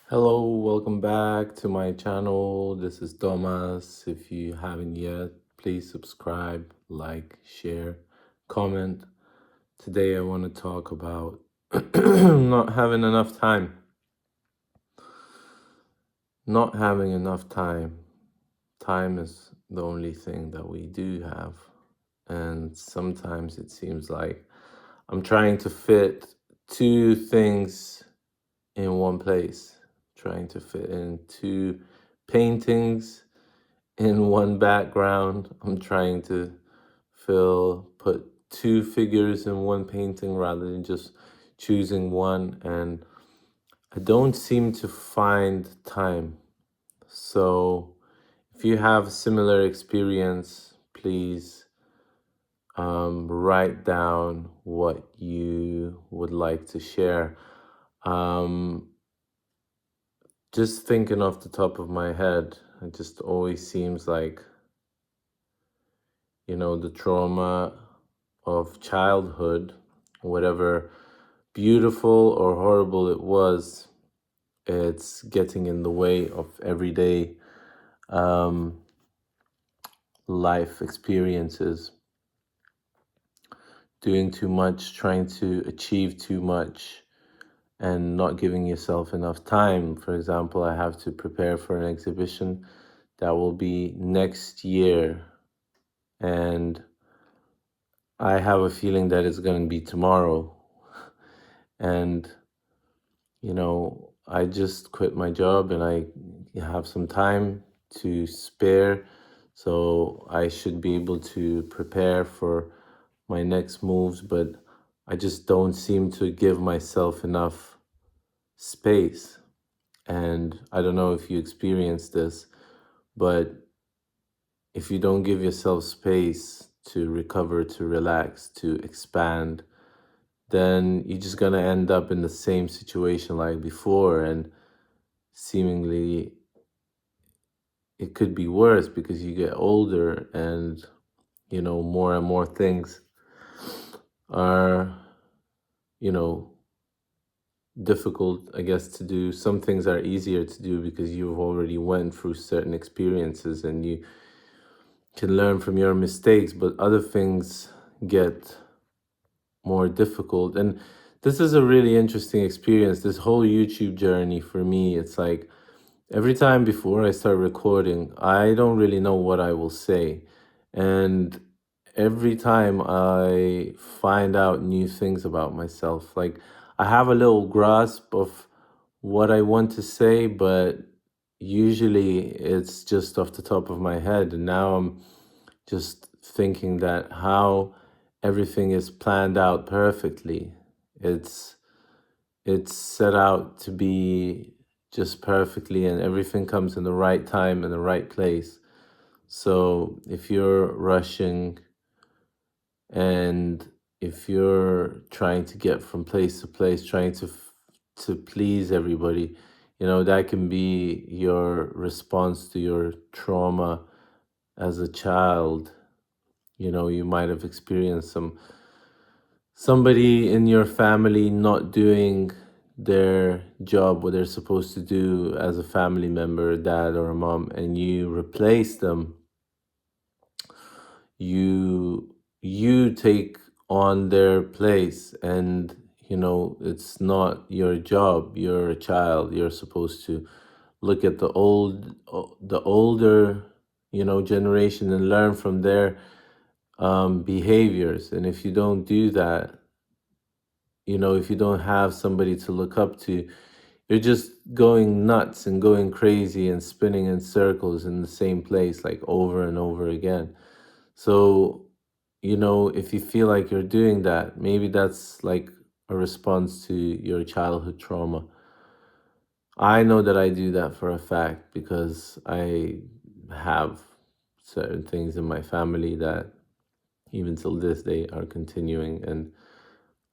Hello, welcome back to my channel. This is Thomas. If you haven't yet, please subscribe, like, share, comment. Today I want to talk about not having enough time. Not having enough time. Time is the only thing that we do have. And sometimes it seems like I'm trying to fit two things in one place, trying to fit in two paintings in one background. I'm trying to put two figures in one painting rather than just choosing one, and I don't seem to find time. So if you have a similar experience, please write down what you would like to share. Um, just thinking off the top of my head, it just always seems like, the trauma of childhood, whatever beautiful or horrible it was, it's getting in the way of everyday um, life experiences. Doing too much, trying to achieve too much, and not giving yourself enough time. For example, I have to prepare for an exhibition that will be next year, and I have a feeling that it's going to be tomorrow. And, I just quit my job and I have some time to spare. So I should be able to prepare for my next moves, but I just don't seem to give myself enough space. And I don't know if you experience this, but if you don't give yourself space to recover, to relax, to expand, then you're just gonna end up in the same situation like before, and seemingly it could be worse because you get older and more and more things are you know difficult, I guess, to do. Some things are easier to do because you've already went through certain experiences and you can learn from your mistakes, but other things get more difficult. And this is a really interesting experience, this whole YouTube journey for me. It's like every time before I start recording, I don't really know what I will say. And every time I find out new things about myself, like I have a little grasp of what I want to say, but usually it's just off the top of my head. And now I'm just thinking that how everything is planned out perfectly. It's it's set out to be just perfectly, and everything comes in the right time and the right place. So if you're rushing and if you're trying to get from place to place, trying to please everybody, that can be your response to your trauma as a child. You might have experienced somebody in your family not doing their job, what they're supposed to do as a family member, a dad or a mom, and you replace them. You take on their place, and it's not your job. You're a child. You're supposed to look at the older generation and learn from their behaviors. And if you don't do that, if you don't have somebody to look up to, you're just going nuts and going crazy and spinning in circles in the same place, like over and over again. So, if you feel like you're doing that, maybe that's like a response to your childhood trauma. I know that I do that for a fact because I have certain things in my family that even till this day are continuing, and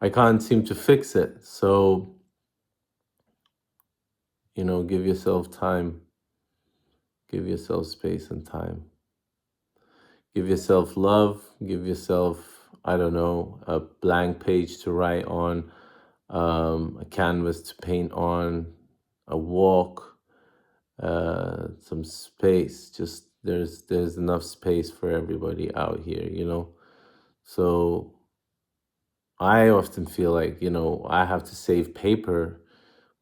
I can't seem to fix it. So, give yourself time, give yourself space and time. Give yourself love, give yourself, I don't know, a blank page to write on, a canvas to paint on, a walk, some space. Just there's enough space for everybody out here, you know. So I often feel like, I have to save paper,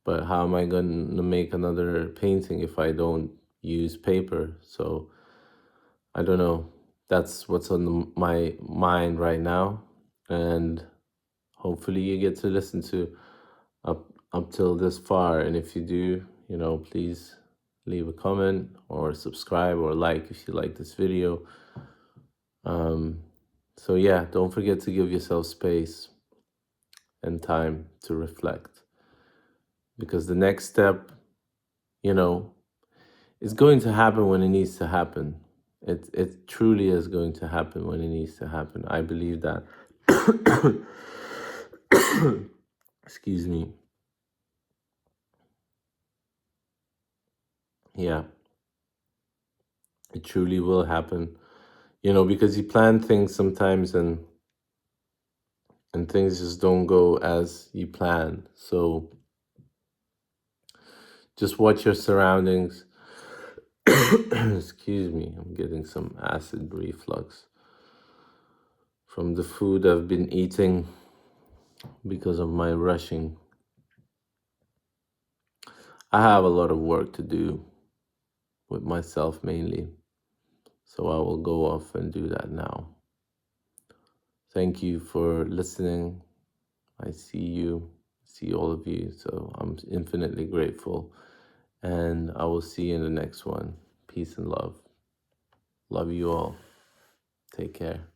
but how am I going to make another painting if I don't use paper? So I don't know. That's what's on my mind right now, and hopefully you get to listen to up till this far. And if you do, please leave a comment or subscribe or like if you like this video. So yeah, don't forget to give yourself space and time to reflect, because the next step, you know, is going to happen when it needs to happen. It truly is going to happen when it needs to happen. I believe that. Excuse me. Yeah, it truly will happen. Because you plan things sometimes, and things just don't go as you plan. So just watch your surroundings. Excuse me, I'm getting some acid reflux from the food I've been eating because of my rushing. I have a lot of work to do with myself mainly, so I will go off and do that now. Thank you for listening. I see all of you, so I'm infinitely grateful, and I will see you in the next one. Peace and love. Love you all. Take care.